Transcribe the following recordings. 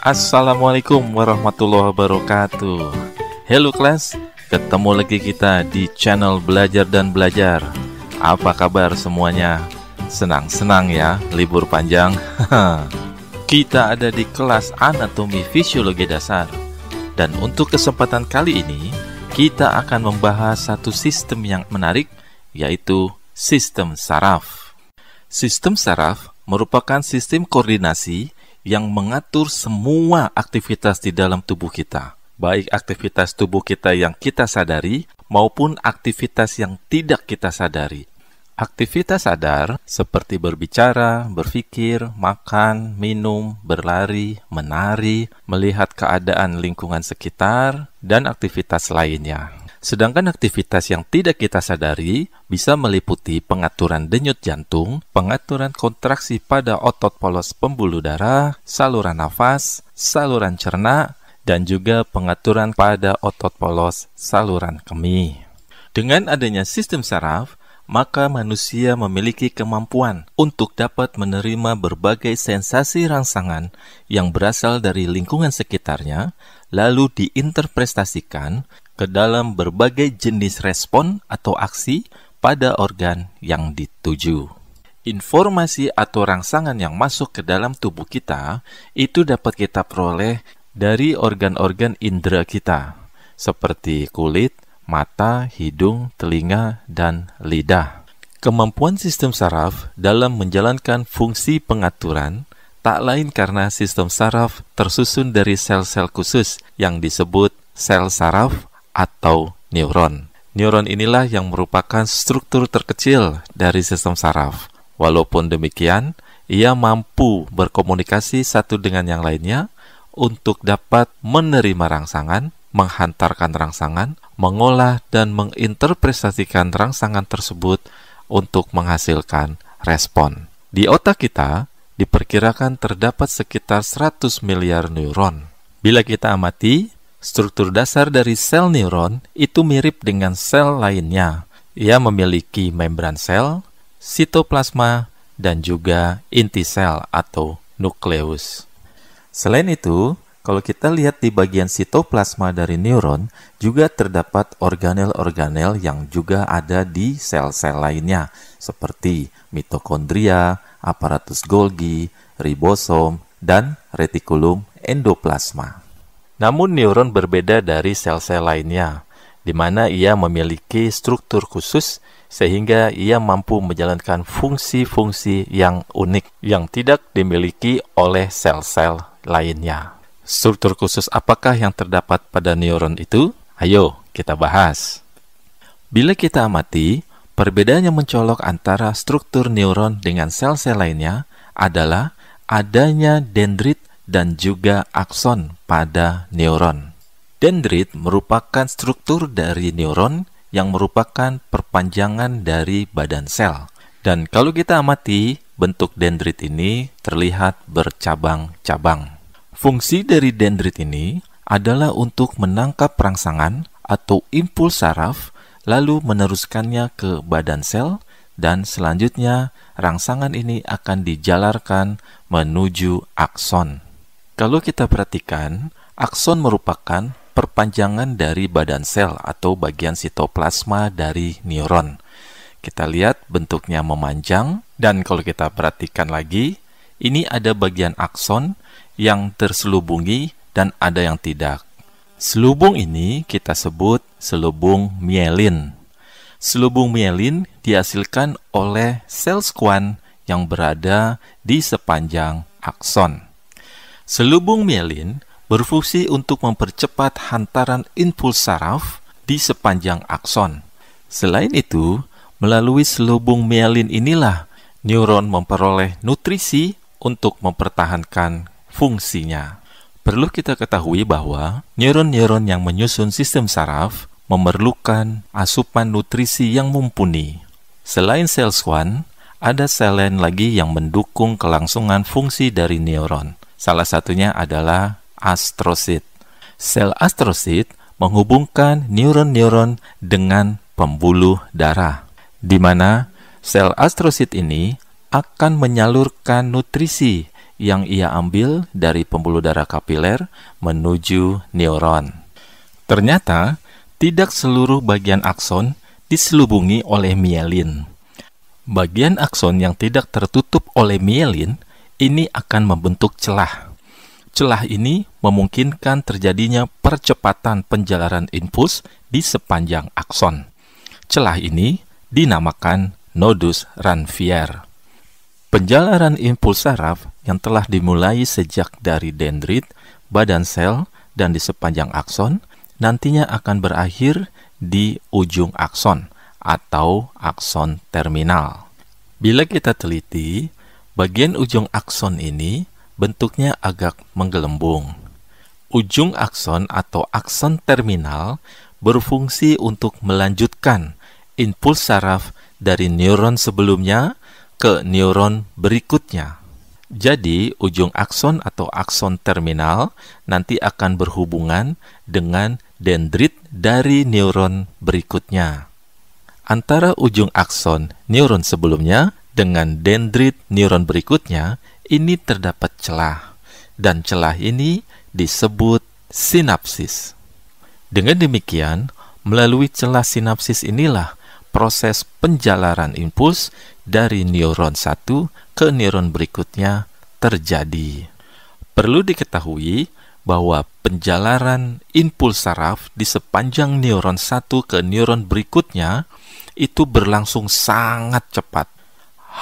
Assalamualaikum warahmatullahi wabarakatuh. Halo kelas, ketemu lagi kita di channel Belajar dan Belajar. Apa kabar semuanya? Senang-senang ya libur panjang. Kita ada di kelas anatomi fisiologi dasar. Dan untuk kesempatan kali ini, kita akan membahas satu sistem yang menarik, yaitu sistem saraf. Sistem saraf merupakan sistem koordinasi yang mengatur semua aktivitas di dalam tubuh kita, baik aktivitas tubuh kita yang kita sadari maupun aktivitas yang tidak kita sadari. Aktivitas sadar seperti berbicara, berpikir, makan, minum, berlari, menari, melihat keadaan lingkungan sekitar, dan aktivitas lainnya. Sedangkan aktivitas yang tidak kita sadari bisa meliputi pengaturan denyut jantung, pengaturan kontraksi pada otot polos pembuluh darah, saluran nafas, saluran cerna, dan juga pengaturan pada otot polos saluran kemih. Dengan adanya sistem saraf, maka manusia memiliki kemampuan untuk dapat menerima berbagai sensasi rangsangan yang berasal dari lingkungan sekitarnya, lalu diinterpretasikan ke dalam berbagai jenis respon atau aksi pada organ yang dituju. Informasi atau rangsangan yang masuk ke dalam tubuh kita itu dapat kita peroleh dari organ-organ indera kita, seperti kulit, mata, hidung, telinga, dan lidah. Kemampuan sistem saraf dalam menjalankan fungsi pengaturan tak lain karena sistem saraf tersusun dari sel-sel khusus yang disebut sel saraf atau neuron. Neuron inilah yang merupakan struktur terkecil dari sistem saraf. Walaupun demikian, ia mampu berkomunikasi satu dengan yang lainnya untuk dapat menerima rangsangan, menghantarkan rangsangan, mengolah dan menginterpretasikan rangsangan tersebut untuk menghasilkan respon. Di otak kita, diperkirakan terdapat sekitar 100 miliar neuron. Bila kita amati, struktur dasar dari sel neuron itu mirip dengan sel lainnya. Ia memiliki membran sel, sitoplasma, dan juga inti sel atau nukleus. Selain itu, kalau kita lihat di bagian sitoplasma dari neuron, juga terdapat organel-organel yang juga ada di sel-sel lainnya, seperti mitokondria, aparatus Golgi, ribosom, dan retikulum endoplasma. Namun neuron berbeda dari sel-sel lainnya, di mana ia memiliki struktur khusus sehingga ia mampu menjalankan fungsi-fungsi yang unik yang tidak dimiliki oleh sel-sel lainnya. Struktur khusus apakah yang terdapat pada neuron itu? Ayo kita bahas. Bila kita amati, perbedaan yang mencolok antara struktur neuron dengan sel-sel lainnya adalah adanya dendrit dan juga akson pada neuron. Dendrit merupakan struktur dari neuron yang merupakan perpanjangan dari badan sel. Dan kalau kita amati, bentuk dendrit ini terlihat bercabang-cabang. Fungsi dari dendrit ini adalah untuk menangkap rangsangan atau impuls saraf, lalu meneruskannya ke badan sel, dan selanjutnya rangsangan ini akan dijalarkan menuju akson. Kalau kita perhatikan, akson merupakan perpanjangan dari badan sel atau bagian sitoplasma dari neuron. Kita lihat bentuknya memanjang, dan kalau kita perhatikan lagi, ini ada bagian akson yang terselubungi dan ada yang tidak. Selubung ini kita sebut selubung mielin. Selubung mielin dihasilkan oleh sel skuan yang berada di sepanjang akson. Selubung mielin berfungsi untuk mempercepat hantaran impuls saraf di sepanjang akson. Selain itu, melalui selubung mielin inilah neuron memperoleh nutrisi untuk mempertahankan fungsinya. Perlu kita ketahui bahwa neuron-neuron yang menyusun sistem saraf memerlukan asupan nutrisi yang mumpuni. Selain sel skuan, ada sel lain lagi yang mendukung kelangsungan fungsi dari neuron. Salah satunya adalah astrosit. Sel astrosit menghubungkan neuron-neuron dengan pembuluh darah, di mana sel astrosit ini akan menyalurkan nutrisi yang ia ambil dari pembuluh darah kapiler menuju neuron. Ternyata, tidak seluruh bagian akson diselubungi oleh mielin. Bagian akson yang tidak tertutup oleh mielin ini akan membentuk celah. Celah ini memungkinkan terjadinya percepatan penjalaran impuls di sepanjang akson. Celah ini dinamakan nodus Ranvier. Penjalaran impuls saraf yang telah dimulai sejak dari dendrit, badan sel, dan di sepanjang akson nantinya akan berakhir di ujung akson atau akson terminal. Bila kita teliti, bagian ujung akson ini bentuknya agak menggelembung. Ujung akson atau akson terminal berfungsi untuk melanjutkan impuls saraf dari neuron sebelumnya ke neuron berikutnya. Jadi, ujung akson atau akson terminal nanti akan berhubungan dengan dendrit dari neuron berikutnya. Antara ujung akson neuron sebelumnya dengan dendrit neuron berikutnya, ini terdapat celah, dan celah ini disebut sinapsis. Dengan demikian, melalui celah sinapsis inilah proses penjalaran impuls dari neuron satu ke neuron berikutnya terjadi. Perlu diketahui bahwa penjalaran impuls saraf di sepanjang neuron satu ke neuron berikutnya itu berlangsung sangat cepat.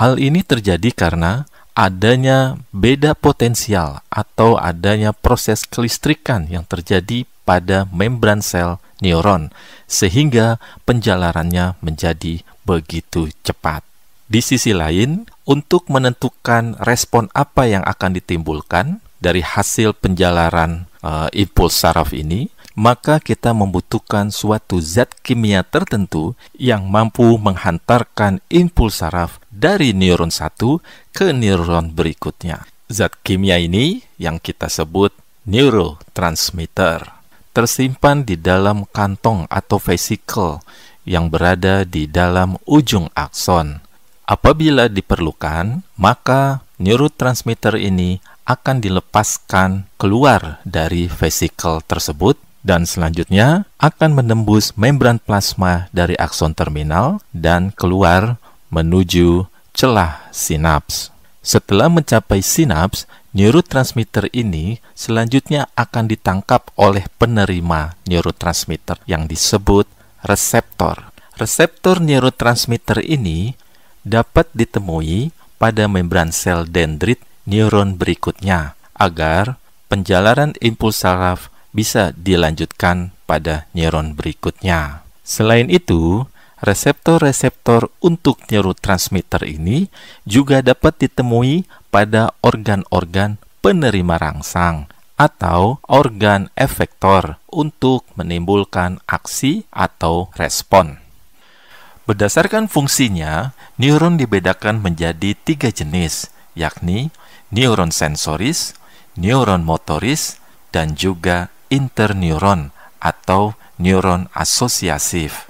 Hal ini terjadi karena adanya beda potensial atau adanya proses kelistrikan yang terjadi pada membran sel neuron, sehingga penjalarannya menjadi begitu cepat. Di sisi lain, untuk menentukan respon apa yang akan ditimbulkan dari hasil penjalaran impuls saraf ini, maka kita membutuhkan suatu zat kimia tertentu yang mampu menghantarkan impuls saraf dari neuron satu ke neuron berikutnya. Zat kimia ini yang kita sebut neurotransmitter, tersimpan di dalam kantong atau vesikel yang berada di dalam ujung akson. Apabila diperlukan, maka neurotransmitter ini akan dilepaskan keluar dari vesikel tersebut dan selanjutnya akan menembus membran plasma dari akson terminal dan keluar menuju celah sinaps. Setelah mencapai sinaps, neurotransmitter ini selanjutnya akan ditangkap oleh penerima neurotransmitter yang disebut reseptor. Reseptor neurotransmitter ini dapat ditemui pada membran sel dendrit neuron berikutnya agar penjalaran impuls saraf bisa dilanjutkan pada neuron berikutnya. Selain itu, reseptor-reseptor untuk neurotransmitter ini juga dapat ditemui pada organ-organ penerima rangsang atau organ efektor untuk menimbulkan aksi atau respon. Berdasarkan fungsinya, neuron dibedakan menjadi 3 jenis, yakni neuron sensoris, neuron motoris, dan juga interneuron atau neuron asosiasif.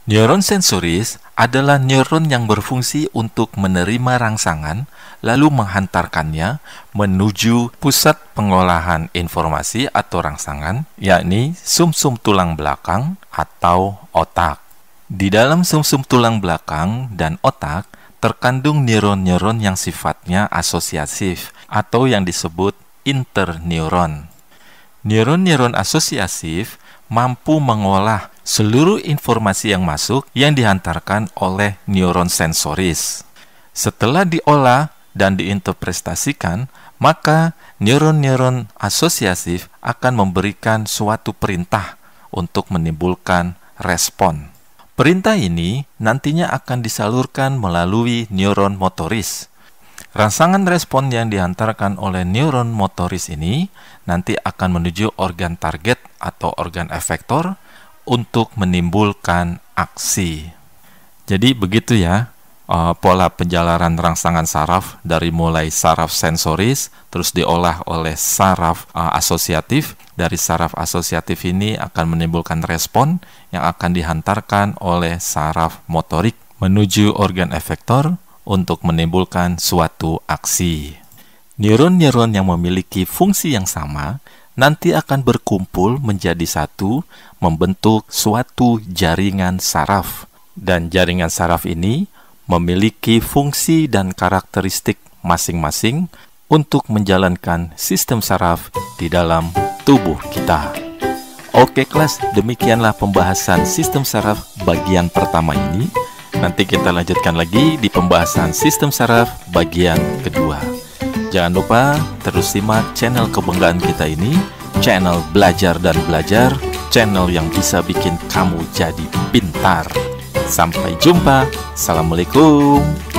Neuron sensoris adalah neuron yang berfungsi untuk menerima rangsangan lalu menghantarkannya menuju pusat pengolahan informasi atau rangsangan, yakni sumsum tulang belakang atau otak. Di dalam sumsum tulang belakang dan otak terkandung neuron-neuron yang sifatnya asosiasif atau yang disebut interneuron. Neuron-neuron asosiasif mampu mengolah seluruh informasi yang masuk yang dihantarkan oleh neuron sensoris. Setelah diolah dan diinterpretasikan, maka neuron-neuron asosiasif akan memberikan suatu perintah untuk menimbulkan respon. Perintah ini nantinya akan disalurkan melalui neuron motoris. Rangsangan respon yang dihantarkan oleh neuron motoris ini nanti akan menuju organ target atau organ efektor untuk menimbulkan aksi. Jadi begitu ya pola penjalaran rangsangan saraf dari mulai saraf sensoris terus diolah oleh saraf asosiatif. Dari saraf asosiatif ini akan menimbulkan respon yang akan dihantarkan oleh saraf motorik menuju organ efektor untuk menimbulkan suatu aksi. Neuron-neuron yang memiliki fungsi yang sama nanti akan berkumpul menjadi satu, membentuk suatu jaringan saraf. Dan jaringan saraf ini memiliki fungsi dan karakteristik masing-masing untuk menjalankan sistem saraf di dalam tubuh kita. Oke kelas, demikianlah pembahasan sistem saraf bagian pertama ini. Nanti kita lanjutkan lagi di pembahasan sistem saraf bagian kedua. Jangan lupa terus simak channel kebanggaan kita ini, channel Belajar dan Belajar, channel yang bisa bikin kamu jadi pintar. Sampai jumpa. Assalamualaikum.